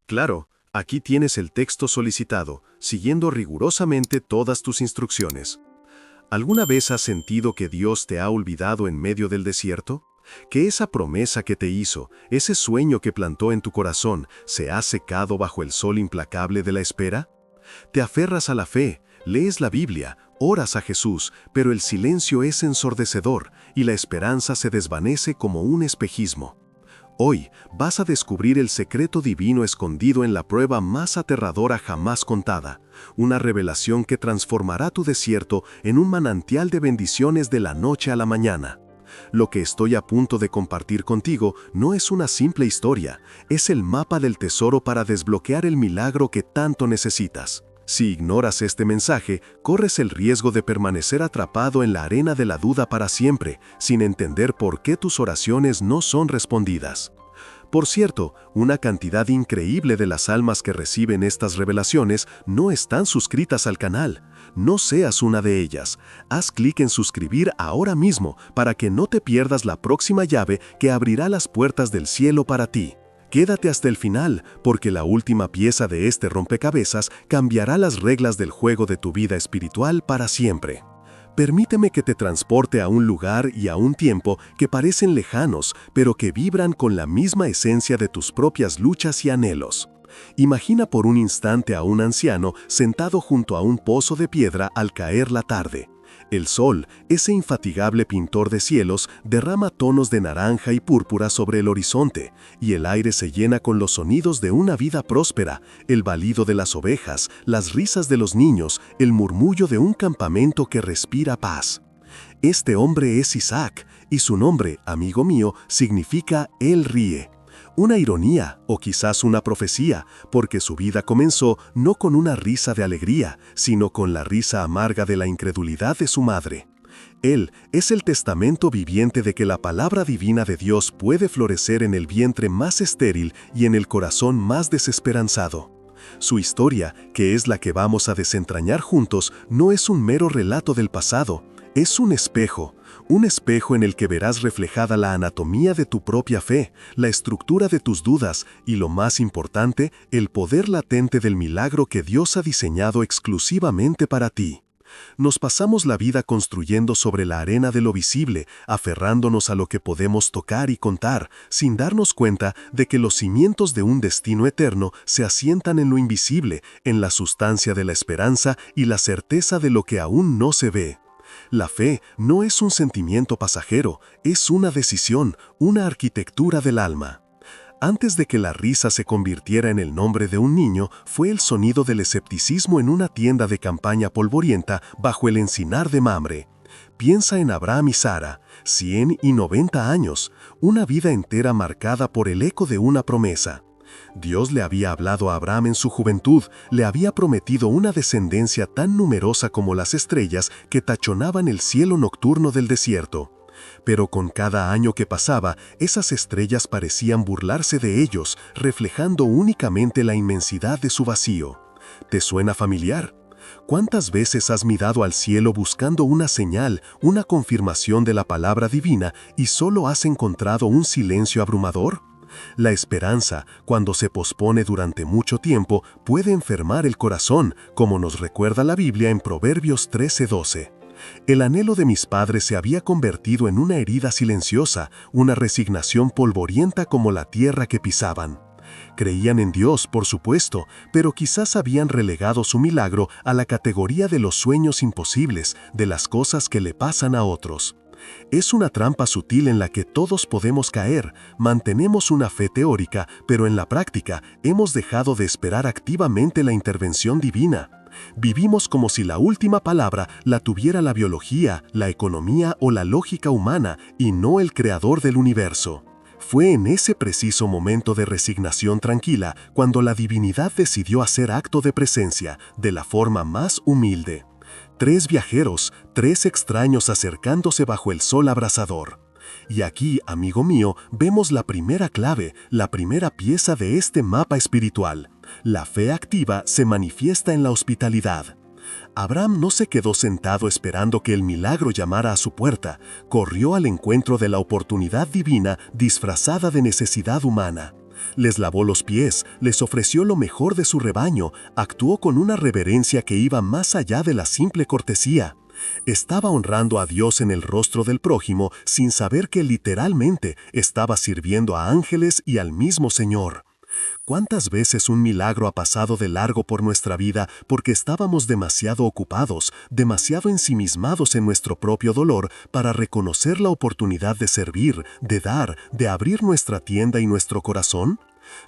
Claro, aquí tienes el texto solicitado, siguiendo rigurosamente todas tus instrucciones. ¿Alguna vez has sentido que Dios te ha olvidado en medio del desierto? ¿Que esa promesa que te hizo, ese sueño que plantó en tu corazón, se ha secado bajo el sol implacable de la espera? Te aferras a la fe, lees la Biblia, oras a Jesús, pero el silencio es ensordecedor y la esperanza se desvanece como un espejismo. Hoy vas a descubrir el secreto divino escondido en la prueba más aterradora jamás contada, una revelación que transformará tu desierto en un manantial de bendiciones de la noche a la mañana. Lo que estoy a punto de compartir contigo no es una simple historia, es el mapa del tesoro para desbloquear el milagro que tanto necesitas. Si ignoras este mensaje, corres el riesgo de permanecer atrapado en la arena de la duda para siempre, sin entender por qué tus oraciones no son respondidas. Por cierto, una cantidad increíble de las almas que reciben estas revelaciones no están suscritas al canal. No seas una de ellas. Haz clic en suscribir ahora mismo para que no te pierdas la próxima llave que abrirá las puertas del cielo para ti. Quédate hasta el final, porque la última pieza de este rompecabezas cambiará las reglas del juego de tu vida espiritual para siempre. Permíteme que te transporte a un lugar y a un tiempo que parecen lejanos, pero que vibran con la misma esencia de tus propias luchas y anhelos. Imagina por un instante a un anciano sentado junto a un pozo de piedra al caer la tarde. El sol, ese infatigable pintor de cielos, derrama tonos de naranja y púrpura sobre el horizonte, y el aire se llena con los sonidos de una vida próspera, el balido de las ovejas, las risas de los niños, el murmullo de un campamento que respira paz. Este hombre es Isaac, y su nombre, amigo mío, significa Él ríe. Una ironía, o quizás una profecía, porque su vida comenzó no con una risa de alegría, sino con la risa amarga de la incredulidad de su madre. Él es el testamento viviente de que la palabra divina de Dios puede florecer en el vientre más estéril y en el corazón más desesperanzado. Su historia, que es la que vamos a desentrañar juntos, no es un mero relato del pasado, es un espejo en el que verás reflejada la anatomía de tu propia fe, la estructura de tus dudas y, lo más importante, el poder latente del milagro que Dios ha diseñado exclusivamente para ti. Nos pasamos la vida construyendo sobre la arena de lo visible, aferrándonos a lo que podemos tocar y contar, sin darnos cuenta de que los cimientos de un destino eterno se asientan en lo invisible, en la sustancia de la esperanza y la certeza de lo que aún no se ve. La fe no es un sentimiento pasajero, es una decisión, una arquitectura del alma. Antes de que la risa se convirtiera en el nombre de un niño, fue el sonido del escepticismo en una tienda de campaña polvorienta bajo el encinar de Mamre. Piensa en Abraham y Sara, 100 y 90 años, una vida entera marcada por el eco de una promesa. Dios le había hablado a Abraham en su juventud, le había prometido una descendencia tan numerosa como las estrellas que tachonaban el cielo nocturno del desierto. Pero con cada año que pasaba, esas estrellas parecían burlarse de ellos, reflejando únicamente la inmensidad de su vacío. ¿Te suena familiar? ¿Cuántas veces has mirado al cielo buscando una señal, una confirmación de la palabra divina y solo has encontrado un silencio abrumador? La esperanza, cuando se pospone durante mucho tiempo, puede enfermar el corazón, como nos recuerda la Biblia en Proverbios 13:12. El anhelo de mis padres se había convertido en una herida silenciosa, una resignación polvorienta como la tierra que pisaban. Creían en Dios, por supuesto, pero quizás habían relegado su milagro a la categoría de los sueños imposibles, de las cosas que le pasan a otros. Es una trampa sutil en la que todos podemos caer. Mantenemos una fe teórica, pero en la práctica hemos dejado de esperar activamente la intervención divina. Vivimos como si la última palabra la tuviera la biología, la economía o la lógica humana, y no el creador del universo. Fue en ese preciso momento de resignación tranquila cuando la divinidad decidió hacer acto de presencia, de la forma más humilde. 3 viajeros, 3 extraños acercándose bajo el sol abrasador. Y aquí, amigo mío, vemos la primera clave, la primera pieza de este mapa espiritual. La fe activa se manifiesta en la hospitalidad. Abraham no se quedó sentado esperando que el milagro llamara a su puerta, corrió al encuentro de la oportunidad divina disfrazada de necesidad humana. Les lavó los pies, les ofreció lo mejor de su rebaño, actuó con una reverencia que iba más allá de la simple cortesía. Estaba honrando a Dios en el rostro del prójimo sin saber que literalmente estaba sirviendo a ángeles y al mismo Señor. ¿Cuántas veces un milagro ha pasado de largo por nuestra vida porque estábamos demasiado ocupados, demasiado ensimismados en nuestro propio dolor para reconocer la oportunidad de servir, de dar, de abrir nuestra tienda y nuestro corazón?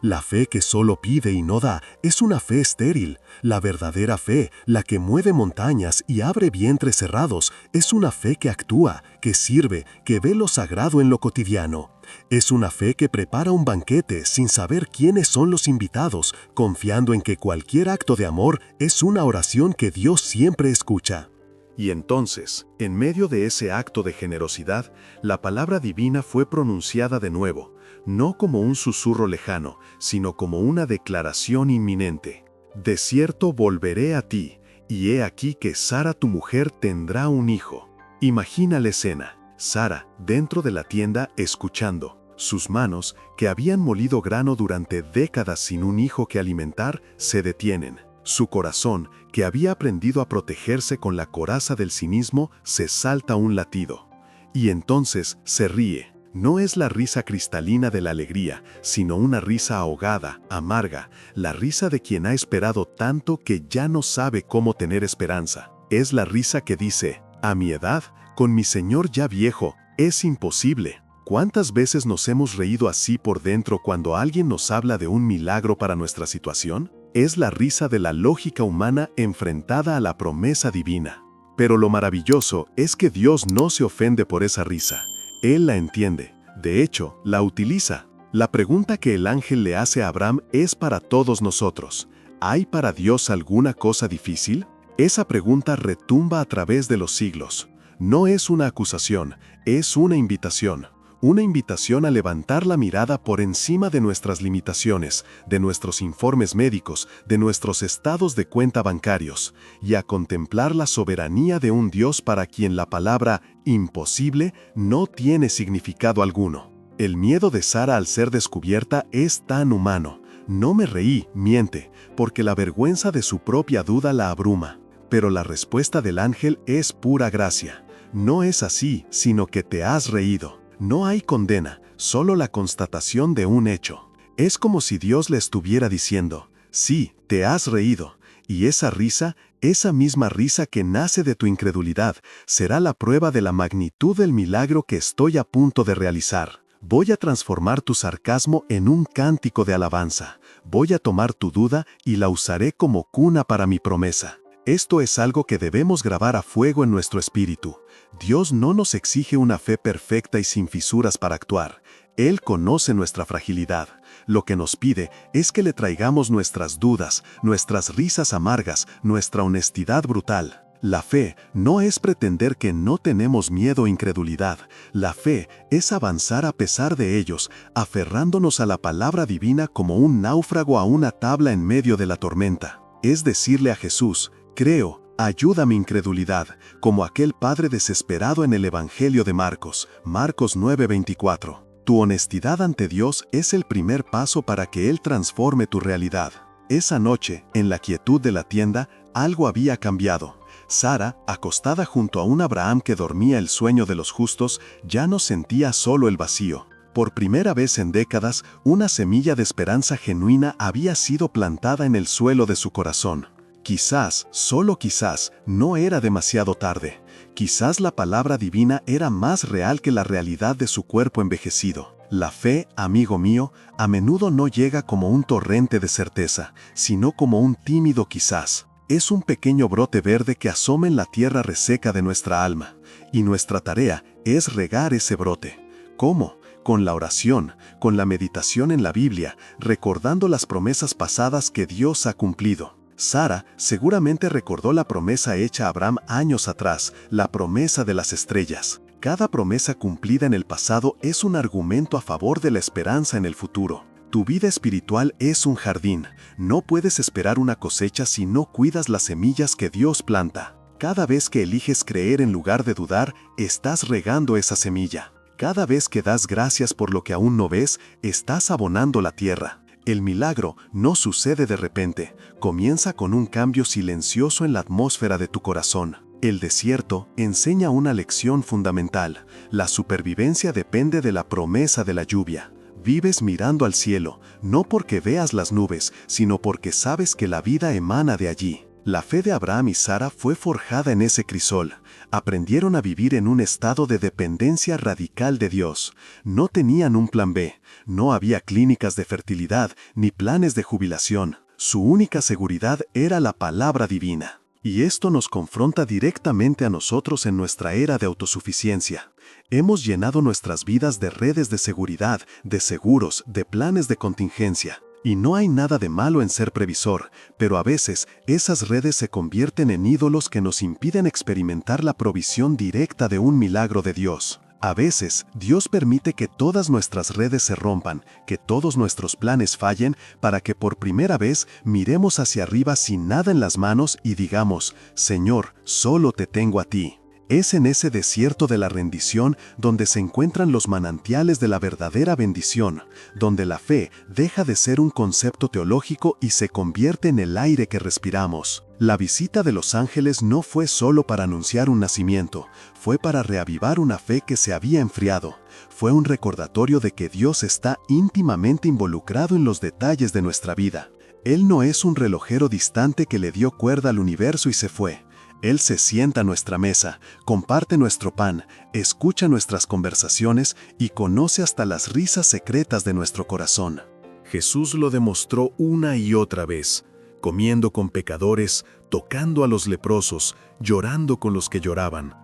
La fe que solo pide y no da es una fe estéril. La verdadera fe, la que mueve montañas y abre vientres cerrados, es una fe que actúa, que sirve, que ve lo sagrado en lo cotidiano. Es una fe que prepara un banquete sin saber quiénes son los invitados, confiando en que cualquier acto de amor es una oración que Dios siempre escucha. Y entonces, en medio de ese acto de generosidad, la palabra divina fue pronunciada de nuevo, no como un susurro lejano, sino como una declaración inminente. De cierto volveré a ti, y he aquí que Sara tu mujer tendrá un hijo. Imagina la escena. Sara, dentro de la tienda, escuchando. Sus manos, que habían molido grano durante décadas sin un hijo que alimentar, se detienen. Su corazón, que había aprendido a protegerse con la coraza del cinismo, se salta un latido. Y entonces se ríe. No es la risa cristalina de la alegría, sino una risa ahogada, amarga, la risa de quien ha esperado tanto que ya no sabe cómo tener esperanza. Es la risa que dice, a mi edad, con mi Señor ya viejo, es imposible. ¿Cuántas veces nos hemos reído así por dentro cuando alguien nos habla de un milagro para nuestra situación? Es la risa de la lógica humana enfrentada a la promesa divina. Pero lo maravilloso es que Dios no se ofende por esa risa. Él la entiende. De hecho, la utiliza. La pregunta que el ángel le hace a Abraham es para todos nosotros. ¿Hay para Dios alguna cosa difícil? Esa pregunta retumba a través de los siglos. No es una acusación, es una invitación. Una invitación a levantar la mirada por encima de nuestras limitaciones, de nuestros informes médicos, de nuestros estados de cuenta bancarios, y a contemplar la soberanía de un Dios para quien la palabra imposible no tiene significado alguno. El miedo de Sara al ser descubierta es tan humano. No me reí, miente, porque la vergüenza de su propia duda la abruma. Pero la respuesta del ángel es pura gracia. No es así, sino que te has reído. No hay condena, solo la constatación de un hecho. Es como si Dios le estuviera diciendo, sí, te has reído, y esa risa, esa misma risa que nace de tu incredulidad, será la prueba de la magnitud del milagro que estoy a punto de realizar. Voy a transformar tu sarcasmo en un cántico de alabanza. Voy a tomar tu duda y la usaré como cuna para mi promesa. Esto es algo que debemos grabar a fuego en nuestro espíritu. Dios no nos exige una fe perfecta y sin fisuras para actuar. Él conoce nuestra fragilidad. Lo que nos pide es que le traigamos nuestras dudas, nuestras risas amargas, nuestra honestidad brutal. La fe no es pretender que no tenemos miedo o incredulidad. La fe es avanzar a pesar de ellos, aferrándonos a la palabra divina como un náufrago a una tabla en medio de la tormenta. Es decirle a Jesús, creo, ayuda mi incredulidad, como aquel padre desesperado en el Evangelio de Marcos, Marcos 9:24. Tu honestidad ante Dios es el primer paso para que Él transforme tu realidad. Esa noche, en la quietud de la tienda, algo había cambiado. Sara, acostada junto a un Abraham que dormía el sueño de los justos, ya no sentía solo el vacío. Por primera vez en décadas, una semilla de esperanza genuina había sido plantada en el suelo de su corazón. Quizás, solo quizás, no era demasiado tarde. Quizás la palabra divina era más real que la realidad de su cuerpo envejecido. La fe, amigo mío, a menudo no llega como un torrente de certeza, sino como un tímido quizás. Es un pequeño brote verde que asoma en la tierra reseca de nuestra alma, y nuestra tarea es regar ese brote. ¿Cómo? Con la oración, con la meditación en la Biblia, recordando las promesas pasadas que Dios ha cumplido. Sara seguramente recordó la promesa hecha a Abraham años atrás, la promesa de las estrellas. Cada promesa cumplida en el pasado es un argumento a favor de la esperanza en el futuro. Tu vida espiritual es un jardín. No puedes esperar una cosecha si no cuidas las semillas que Dios planta. Cada vez que eliges creer en lugar de dudar, estás regando esa semilla. Cada vez que das gracias por lo que aún no ves, estás abonando la tierra. El milagro no sucede de repente, comienza con un cambio silencioso en la atmósfera de tu corazón. El desierto enseña una lección fundamental. La supervivencia depende de la promesa de la lluvia. Vives mirando al cielo, no porque veas las nubes, sino porque sabes que la vida emana de allí. La fe de Abraham y Sara fue forjada en ese crisol. Aprendieron a vivir en un estado de dependencia radical de Dios. No tenían un plan B, no había clínicas de fertilidad ni planes de jubilación. Su única seguridad era la palabra divina. Y esto nos confronta directamente a nosotros en nuestra era de autosuficiencia. Hemos llenado nuestras vidas de redes de seguridad, de seguros, de planes de contingencia. Y no hay nada de malo en ser previsor, pero a veces esas redes se convierten en ídolos que nos impiden experimentar la provisión directa de un milagro de Dios. A veces, Dios permite que todas nuestras redes se rompan, que todos nuestros planes fallen, para que por primera vez miremos hacia arriba sin nada en las manos y digamos, Señor, solo te tengo a ti. Es en ese desierto de la rendición donde se encuentran los manantiales de la verdadera bendición, donde la fe deja de ser un concepto teológico y se convierte en el aire que respiramos. La visita de los ángeles no fue solo para anunciar un nacimiento, fue para reavivar una fe que se había enfriado. Fue un recordatorio de que Dios está íntimamente involucrado en los detalles de nuestra vida. Él no es un relojero distante que le dio cuerda al universo y se fue. Él se sienta a nuestra mesa, comparte nuestro pan, escucha nuestras conversaciones y conoce hasta las risas secretas de nuestro corazón. Jesús lo demostró una y otra vez, comiendo con pecadores, tocando a los leprosos, llorando con los que lloraban.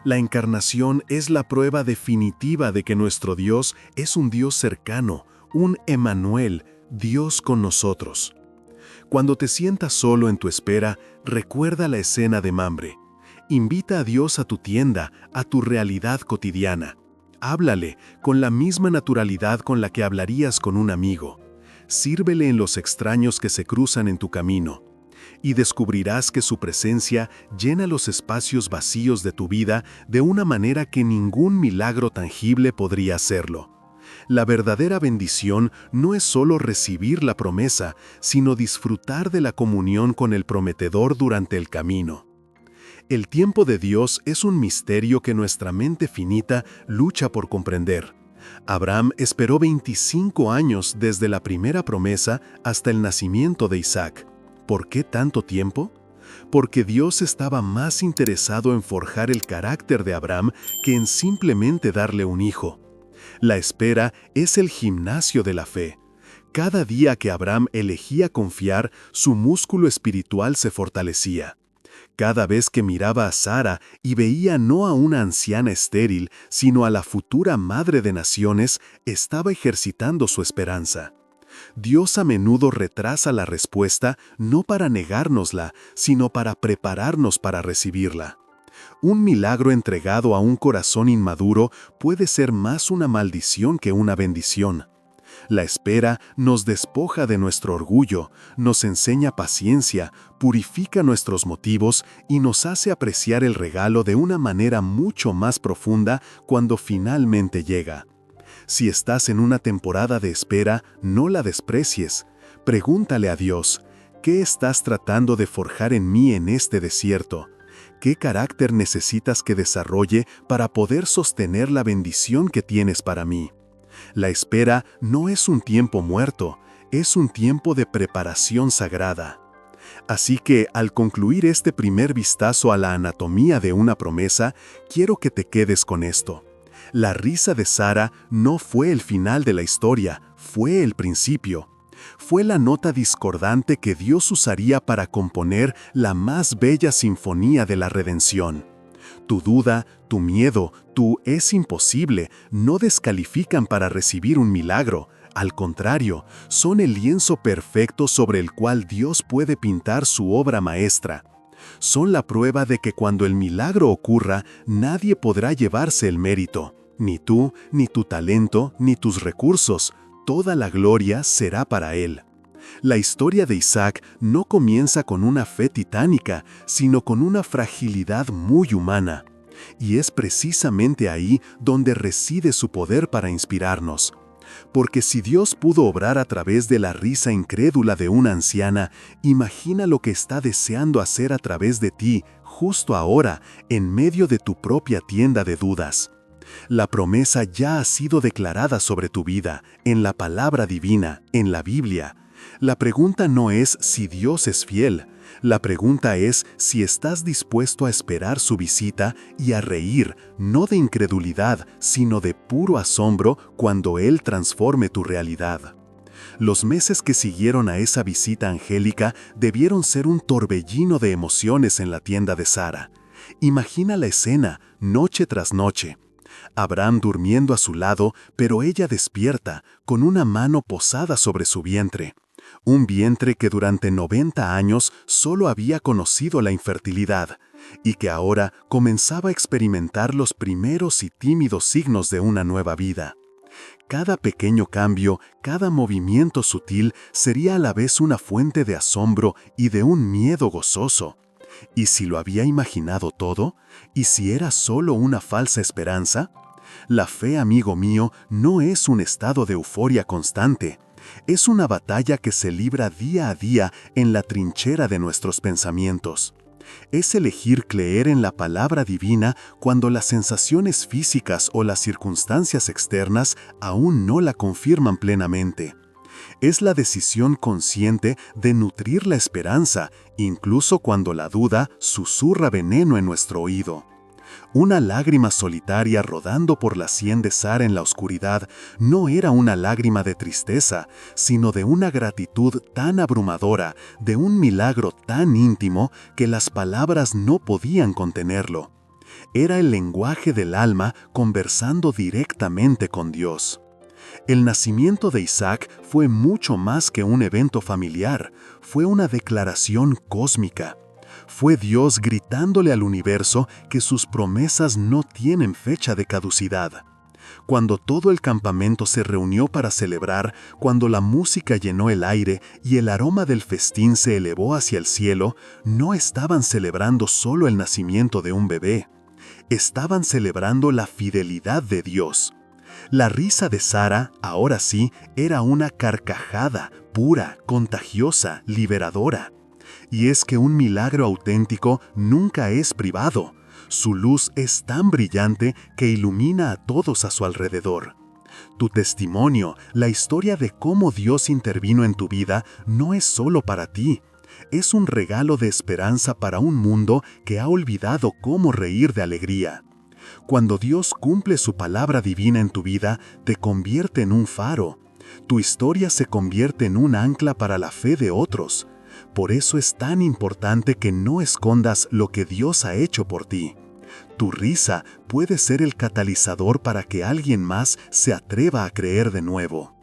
La encarnación es la prueba definitiva de que nuestro Dios es un Dios cercano, un Emmanuel, Dios con nosotros. Cuando te sientas solo en tu espera, recuerda la escena de Mamre. Invita a Dios a tu tienda, a tu realidad cotidiana. Háblale con la misma naturalidad con la que hablarías con un amigo. Sírvele en los extraños que se cruzan en tu camino. Y descubrirás que su presencia llena los espacios vacíos de tu vida de una manera que ningún milagro tangible podría hacerlo. La verdadera bendición no es solo recibir la promesa, sino disfrutar de la comunión con el prometedor durante el camino. El tiempo de Dios es un misterio que nuestra mente finita lucha por comprender. Abraham esperó 25 años desde la primera promesa hasta el nacimiento de Isaac. ¿Por qué tanto tiempo? Porque Dios estaba más interesado en forjar el carácter de Abraham que en simplemente darle un hijo. La espera es el gimnasio de la fe. Cada día que Abraham elegía confiar, su músculo espiritual se fortalecía. Cada vez que miraba a Sara y veía no a una anciana estéril, sino a la futura madre de naciones, estaba ejercitando su esperanza. Dios a menudo retrasa la respuesta no para negárnosla, sino para prepararnos para recibirla. Un milagro entregado a un corazón inmaduro puede ser más una maldición que una bendición. La espera nos despoja de nuestro orgullo, nos enseña paciencia, purifica nuestros motivos y nos hace apreciar el regalo de una manera mucho más profunda cuando finalmente llega. Si estás en una temporada de espera, no la desprecies. Pregúntale a Dios, ¿qué estás tratando de forjar en mí en este desierto? ¿Qué carácter necesitas que desarrolle para poder sostener la bendición que tienes para mí? La espera no es un tiempo muerto, es un tiempo de preparación sagrada. Así que, al concluir este primer vistazo a la anatomía de una promesa, quiero que te quedes con esto. La risa de Sara no fue el final de la historia, fue el principio. Fue la nota discordante que Dios usaría para componer la más bella sinfonía de la redención. Tu duda, tu miedo, tu «es imposible» no descalifican para recibir un milagro. Al contrario, son el lienzo perfecto sobre el cual Dios puede pintar su obra maestra. Son la prueba de que cuando el milagro ocurra, nadie podrá llevarse el mérito. Ni tú, ni tu talento, ni tus recursos. Toda la gloria será para Él. La historia de Isaac no comienza con una fe titánica, sino con una fragilidad muy humana. Y es precisamente ahí donde reside su poder para inspirarnos. Porque si Dios pudo obrar a través de la risa incrédula de una anciana, imagina lo que está deseando hacer a través de ti, justo ahora, en medio de tu propia tienda de dudas. La promesa ya ha sido declarada sobre tu vida, en la palabra divina, en la Biblia. La pregunta no es si Dios es fiel. La pregunta es si estás dispuesto a esperar su visita y a reír, no de incredulidad, sino de puro asombro cuando Él transforme tu realidad. Los meses que siguieron a esa visita angélica debieron ser un torbellino de emociones en la tienda de Sara. Imagina la escena, noche tras noche. Abraham durmiendo a su lado, pero ella despierta, con una mano posada sobre su vientre. Un vientre que durante 90 años solo había conocido la infertilidad, y que ahora comenzaba a experimentar los primeros y tímidos signos de una nueva vida. Cada pequeño cambio, cada movimiento sutil sería a la vez una fuente de asombro y de un miedo gozoso. ¿Y si lo había imaginado todo? ¿Y si era solo una falsa esperanza? La fe, amigo mío, no es un estado de euforia constante. Es una batalla que se libra día a día en la trinchera de nuestros pensamientos. Es elegir creer en la palabra divina cuando las sensaciones físicas o las circunstancias externas aún no la confirman plenamente. Es la decisión consciente de nutrir la esperanza, incluso cuando la duda susurra veneno en nuestro oído. Una lágrima solitaria rodando por la sien de Sara en la oscuridad no era una lágrima de tristeza, sino de una gratitud tan abrumadora, de un milagro tan íntimo que las palabras no podían contenerlo. Era el lenguaje del alma conversando directamente con Dios. El nacimiento de Isaac fue mucho más que un evento familiar, fue una declaración cósmica. Fue Dios gritándole al universo que sus promesas no tienen fecha de caducidad. Cuando todo el campamento se reunió para celebrar, cuando la música llenó el aire y el aroma del festín se elevó hacia el cielo, no estaban celebrando solo el nacimiento de un bebé. Estaban celebrando la fidelidad de Dios. La risa de Sara, ahora sí, era una carcajada, pura, contagiosa, liberadora. Y es que un milagro auténtico nunca es privado. Su luz es tan brillante que ilumina a todos a su alrededor. Tu testimonio, la historia de cómo Dios intervino en tu vida, no es solo para ti. Es un regalo de esperanza para un mundo que ha olvidado cómo reír de alegría. Cuando Dios cumple su palabra divina en tu vida, te convierte en un faro. Tu historia se convierte en un ancla para la fe de otros. Por eso es tan importante que no escondas lo que Dios ha hecho por ti. Tu risa puede ser el catalizador para que alguien más se atreva a creer de nuevo.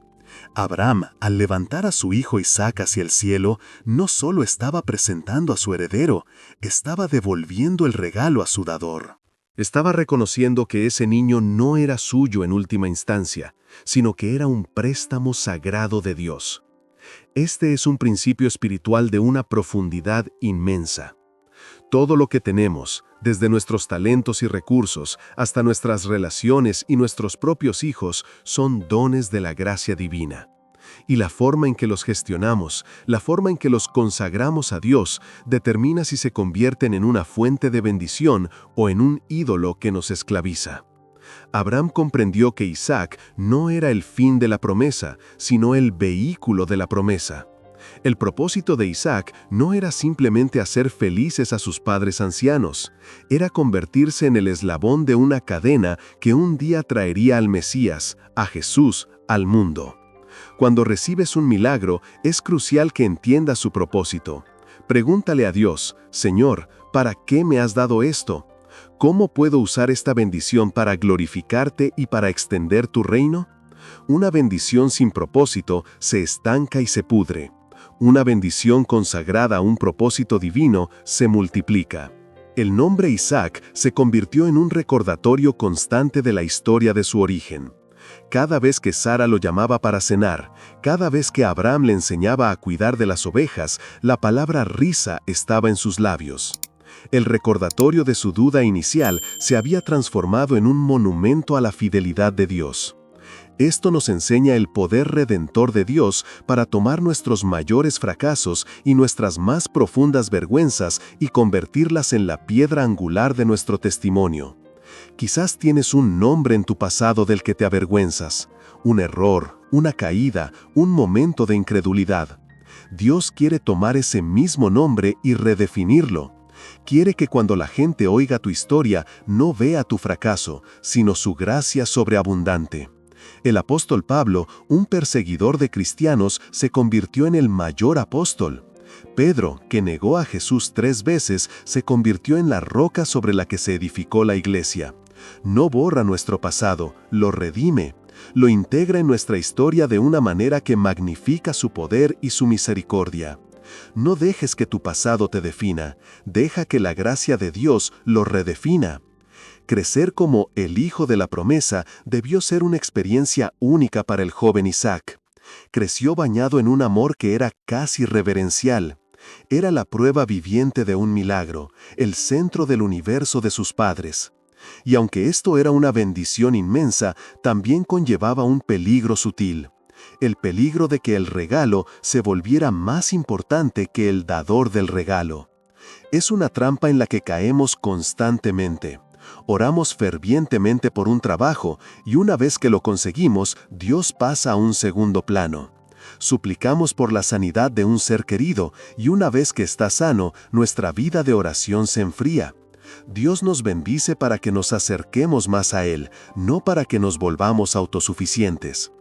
Abraham, al levantar a su hijo Isaac hacia el cielo, no solo estaba presentando a su heredero, estaba devolviendo el regalo a su dador. Estaba reconociendo que ese niño no era suyo en última instancia, sino que era un préstamo sagrado de Dios. Este es un principio espiritual de una profundidad inmensa. Todo lo que tenemos, desde nuestros talentos y recursos hasta nuestras relaciones y nuestros propios hijos, son dones de la gracia divina. Y la forma en que los gestionamos, la forma en que los consagramos a Dios, determina si se convierten en una fuente de bendición o en un ídolo que nos esclaviza. Abraham comprendió que Isaac no era el fin de la promesa, sino el vehículo de la promesa. El propósito de Isaac no era simplemente hacer felices a sus padres ancianos, era convertirse en el eslabón de una cadena que un día traería al Mesías, a Jesús, al mundo. Cuando recibes un milagro, es crucial que entiendas su propósito. Pregúntale a Dios, Señor, ¿para qué me has dado esto? ¿Cómo puedo usar esta bendición para glorificarte y para extender tu reino? Una bendición sin propósito se estanca y se pudre. Una bendición consagrada a un propósito divino se multiplica. El nombre Isaac se convirtió en un recordatorio constante de la historia de su origen. Cada vez que Sara lo llamaba para cenar, cada vez que Abraham le enseñaba a cuidar de las ovejas, la palabra risa estaba en sus labios. El recordatorio de su duda inicial se había transformado en un monumento a la fidelidad de Dios. Esto nos enseña el poder redentor de Dios para tomar nuestros mayores fracasos y nuestras más profundas vergüenzas y convertirlas en la piedra angular de nuestro testimonio. Quizás tienes un nombre en tu pasado del que te avergüenzas, un error, una caída, un momento de incredulidad. Dios quiere tomar ese mismo nombre y redefinirlo. Quiere que cuando la gente oiga tu historia no vea tu fracaso, sino su gracia sobreabundante. El apóstol Pablo, un perseguidor de cristianos, se convirtió en el mayor apóstol. Pedro, que negó a Jesús 3 veces, se convirtió en la roca sobre la que se edificó la iglesia. No borra nuestro pasado, lo redime. Lo integra en nuestra historia de una manera que magnifica su poder y su misericordia. No dejes que tu pasado te defina, deja que la gracia de Dios lo redefina. Crecer como el hijo de la promesa debió ser una experiencia única para el joven Isaac. Creció bañado en un amor que era casi reverencial. Era la prueba viviente de un milagro, el centro del universo de sus padres. Y aunque esto era una bendición inmensa, también conllevaba un peligro sutil. El peligro de que el regalo se volviera más importante que el dador del regalo. Es una trampa en la que caemos constantemente. Oramos fervientemente por un trabajo y una vez que lo conseguimos, Dios pasa a un segundo plano. Suplicamos por la sanidad de un ser querido y una vez que está sano, nuestra vida de oración se enfría. Dios nos bendice para que nos acerquemos más a Él, no para que nos volvamos autosuficientes.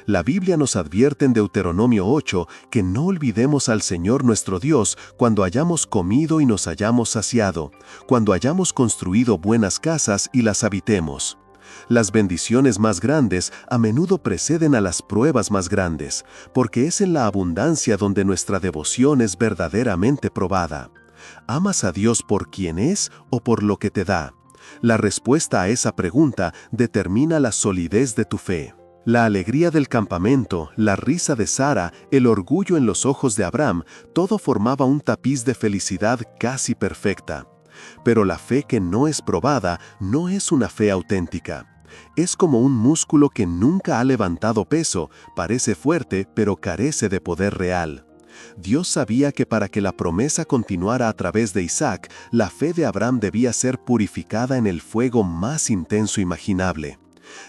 La Biblia nos advierte en Deuteronomio 8 que no olvidemos al Señor nuestro Dios cuando hayamos comido y nos hayamos saciado, cuando hayamos construido buenas casas y las habitemos. Las bendiciones más grandes a menudo preceden a las pruebas más grandes, porque es en la abundancia donde nuestra devoción es verdaderamente probada. ¿Amas a Dios por quien es o por lo que te da? La respuesta a esa pregunta determina la solidez de tu fe. La alegría del campamento, la risa de Sara, el orgullo en los ojos de Abraham, todo formaba un tapiz de felicidad casi perfecta. Pero la fe que no es probada no es una fe auténtica. Es como un músculo que nunca ha levantado peso, parece fuerte, pero carece de poder real. Dios sabía que para que la promesa continuara a través de Isaac, la fe de Abraham debía ser purificada en el fuego más intenso imaginable.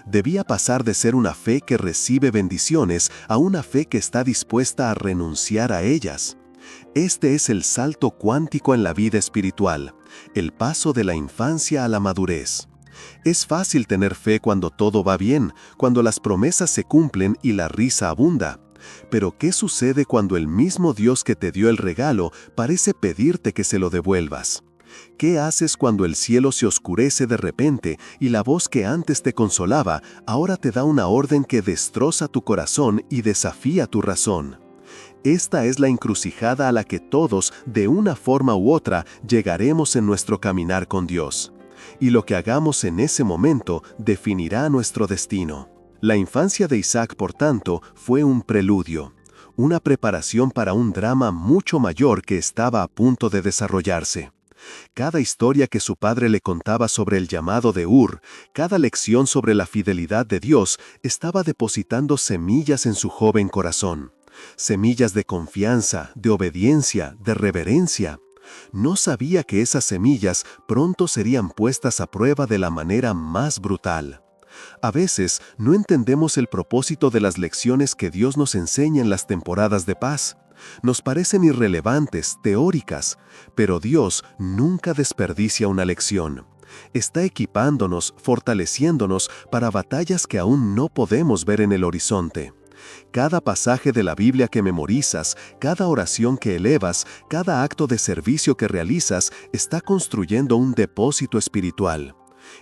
Debía pasar de ser una fe que recibe bendiciones a una fe que está dispuesta a renunciar a ellas. Este es el salto cuántico en la vida espiritual, el paso de la infancia a la madurez. Es fácil tener fe cuando todo va bien, cuando las promesas se cumplen y la risa abunda. Pero ¿qué sucede cuando el mismo Dios que te dio el regalo parece pedirte que se lo devuelvas? ¿Qué haces cuando el cielo se oscurece de repente y la voz que antes te consolaba ahora te da una orden que destroza tu corazón y desafía tu razón? Esta es la encrucijada a la que todos, de una forma u otra, llegaremos en nuestro caminar con Dios. Y lo que hagamos en ese momento definirá nuestro destino. La infancia de Isaac, por tanto, fue un preludio, una preparación para un drama mucho mayor que estaba a punto de desarrollarse. Cada historia que su padre le contaba sobre el llamado de Ur, cada lección sobre la fidelidad de Dios, estaba depositando semillas en su joven corazón. Semillas de confianza, de obediencia, de reverencia. No sabía que esas semillas pronto serían puestas a prueba de la manera más brutal. A veces no entendemos el propósito de las lecciones que Dios nos enseña en las temporadas de paz. Nos parecen irrelevantes, teóricas, pero Dios nunca desperdicia una lección. Está equipándonos, fortaleciéndonos para batallas que aún no podemos ver en el horizonte. Cada pasaje de la Biblia que memorizas, cada oración que elevas, cada acto de servicio que realizas, está construyendo un depósito espiritual.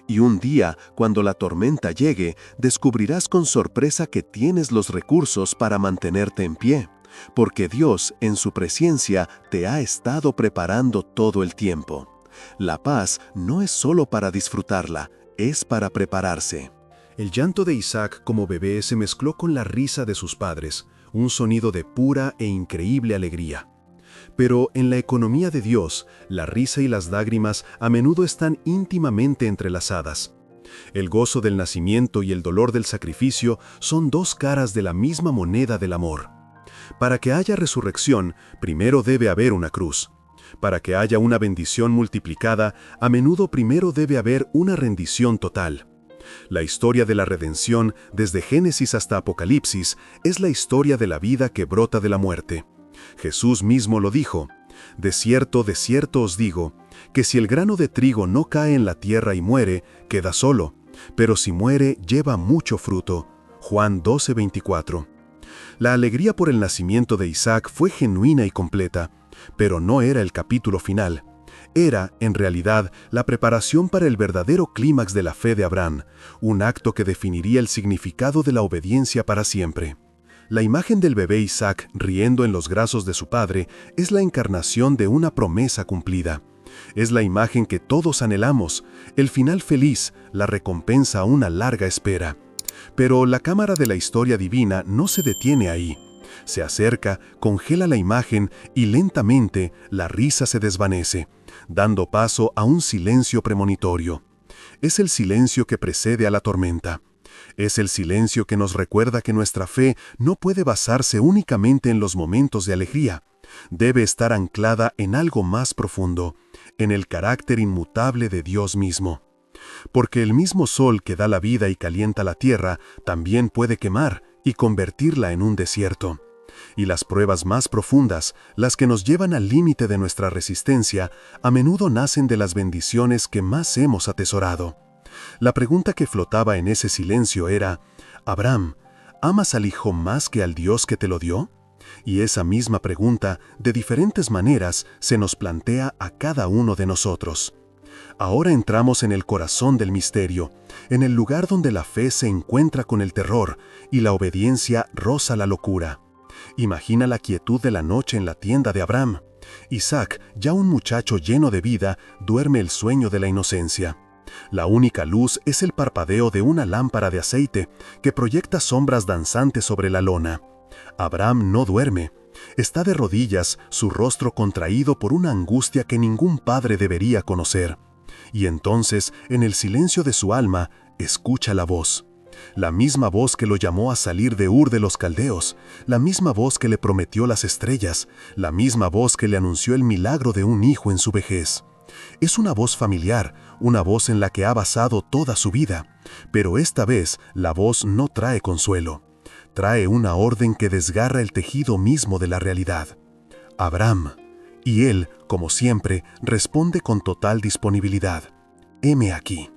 Y un día, cuando la tormenta llegue, descubrirás con sorpresa que tienes los recursos para mantenerte en pie, porque Dios, en su presencia, te ha estado preparando todo el tiempo. La paz no es solo para disfrutarla, es para prepararse. El llanto de Isaac como bebé se mezcló con la risa de sus padres, un sonido de pura e increíble alegría. Pero en la economía de Dios, la risa y las lágrimas a menudo están íntimamente entrelazadas. El gozo del nacimiento y el dolor del sacrificio son dos caras de la misma moneda del amor. Para que haya resurrección, primero debe haber una cruz. Para que haya una bendición multiplicada, a menudo primero debe haber una rendición total. La historia de la redención, desde Génesis hasta Apocalipsis, es la historia de la vida que brota de la muerte. Jesús mismo lo dijo: de cierto os digo, que si el grano de trigo no cae en la tierra y muere, queda solo, pero si muere, lleva mucho fruto. Juan 12:24. La alegría por el nacimiento de Isaac fue genuina y completa, pero no era el capítulo final. Era, en realidad, la preparación para el verdadero clímax de la fe de Abraham, un acto que definiría el significado de la obediencia para siempre. La imagen del bebé Isaac riendo en los brazos de su padre es la encarnación de una promesa cumplida. Es la imagen que todos anhelamos, el final feliz, la recompensa a una larga espera. Pero la cámara de la historia divina no se detiene ahí. Se acerca, congela la imagen y lentamente la risa se desvanece, dando paso a un silencio premonitorio. Es el silencio que precede a la tormenta. Es el silencio que nos recuerda que nuestra fe no puede basarse únicamente en los momentos de alegría. Debe estar anclada en algo más profundo, en el carácter inmutable de Dios mismo. Porque el mismo sol que da la vida y calienta la tierra también puede quemar y convertirla en un desierto. Y las pruebas más profundas, las que nos llevan al límite de nuestra resistencia, a menudo nacen de las bendiciones que más hemos atesorado. La pregunta que flotaba en ese silencio era: Abraham, ¿amas al hijo más que al Dios que te lo dio? Y esa misma pregunta, de diferentes maneras, se nos plantea a cada uno de nosotros. Ahora entramos en el corazón del misterio, en el lugar donde la fe se encuentra con el terror y la obediencia roza la locura. Imagina la quietud de la noche en la tienda de Abraham. Isaac, ya un muchacho lleno de vida, duerme el sueño de la inocencia. La única luz es el parpadeo de una lámpara de aceite que proyecta sombras danzantes sobre la lona. Abraham no duerme. Está de rodillas, su rostro contraído por una angustia que ningún padre debería conocer. Y entonces, en el silencio de su alma, escucha la voz. La misma voz que lo llamó a salir de Ur de los Caldeos, la misma voz que le prometió las estrellas, la misma voz que le anunció el milagro de un hijo en su vejez. Es una voz familiar, una voz en la que ha basado toda su vida, pero esta vez la voz no trae consuelo. Trae una orden que desgarra el tejido mismo de la realidad. Abraham. Y él, como siempre, responde con total disponibilidad. Heme aquí.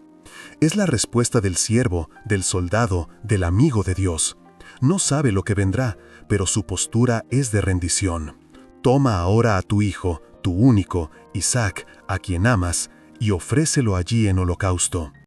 Es la respuesta del siervo, del soldado, del amigo de Dios. No sabe lo que vendrá, pero su postura es de rendición. Toma ahora a tu hijo, tu único, Isaac, a quien amas, y ofrécelo allí en holocausto.